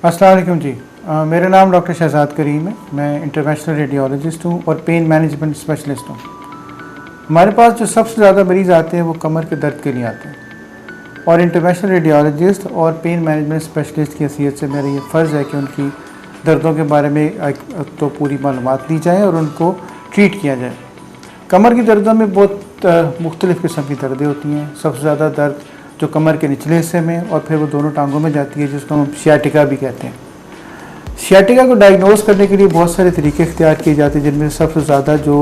अस्सलाम वालेकुम जी। मेरा नाम डॉक्टर शहजाद करीम है। मैं इंटरवेंशनल रेडियोलॉजिस्ट हूँ और पेन मैनेजमेंट स्पेशलिस्ट हूँ। हमारे पास जो सबसे ज़्यादा मरीज़ आते हैं वो कमर के दर्द के लिए आते हैं और इंटरवेंशनल रेडियोलॉजिस्ट और पेन मैनेजमेंट स्पेशलिस्ट की हैसियत से मेरा ये फ़र्ज़ है कि उनकी दर्दों के बारे में तो पूरी मालूमात ली जाए और उनको ट्रीट किया जाए। कमर की दर्दों में बहुत मुख्तलिफ़ किस्म की दर्दें होती हैं। सबसे ज़्यादा दर्द जो कमर के निचले हिस्से में और फिर वो दोनों टांगों में जाती है, जिसको हम सियाटिका भी कहते हैं। सियाटिका को डायग्नोस करने के लिए बहुत सारे तरीके इख्तियार किए जाते हैं, जिनमें सबसे ज़्यादा जो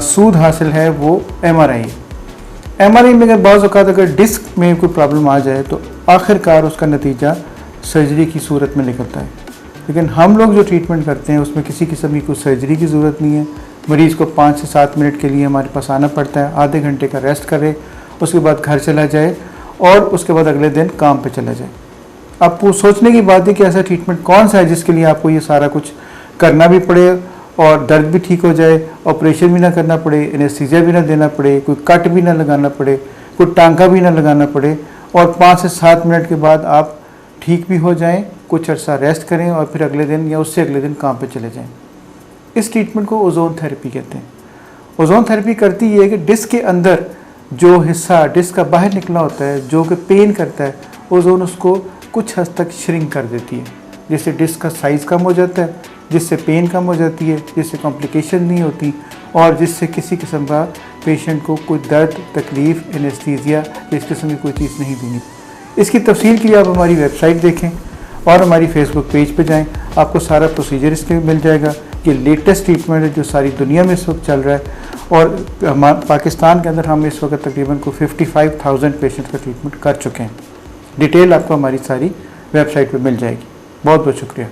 सूद हासिल है वो MRI है। MRI में अगर डिस्क में कोई प्रॉब्लम आ जाए तो आखिरकार उसका नतीजा सर्जरी की सूरत में निकलता है। लेकिन हम लोग जो ट्रीटमेंट करते हैं उसमें किसी किस्म की कोई सर्जरी की ज़रूरत नहीं है। मरीज़ को 5 से 7 मिनट के लिए हमारे पास आना पड़ता है, आधे घंटे का रेस्ट करे, उसके बाद घर चला जाए और उसके बाद अगले दिन काम पे चला जाए। आपको सोचने की बात है कि ऐसा ट्रीटमेंट कौन सा है जिसके लिए आपको ये सारा कुछ करना भी पड़े और दर्द भी ठीक हो जाए, ऑपरेशन भी ना करना पड़े, एनेस्थीसिया भी ना देना पड़े, कोई कट भी ना लगाना पड़े, कोई टांका भी ना लगाना पड़े और 5 से 7 मिनट के बाद आप ठीक भी हो जाएं, कुछ अर्सा रेस्ट करें और फिर अगले दिन या उससे अगले दिन काम पे चले जाएं। इस ट्रीटमेंट को ओजोन थेरेपी कहते हैं। ओजोन थेरेपी करती ये है कि डिस्क के अंदर जो हिस्सा डिस्क का बाहर निकला होता है, जो कि पेन करता है, ओजोन उसको कुछ हद तक श्रिंक कर देती है, जिससे डिस्क का साइज़ कम हो जाता है, जिससे पेन कम हो जाती है, जिससे कॉम्प्लिकेशन नहीं होती और जिससे किसी किस्म का पेशेंट को कोई दर्द, तकलीफ़, एनेस्थीसिया इस किस्म की कोई चीज़ नहीं देनी। इसकी तफसील के लिए आप हमारी वेबसाइट देखें और हमारी फेसबुक पेज पे जाएं, आपको सारा प्रोसीजर इसके मिल जाएगा। ये लेटेस्ट ट्रीटमेंट है जो सारी दुनिया में इस वक्त चल रहा है और पाकिस्तान के अंदर हम इस वक्त तकरीबन को 55,000 पेशेंट का ट्रीटमेंट कर चुके हैं। डिटेल आपको हमारी सारी वेबसाइट पे मिल जाएगी। बहुत बहुत शुक्रिया।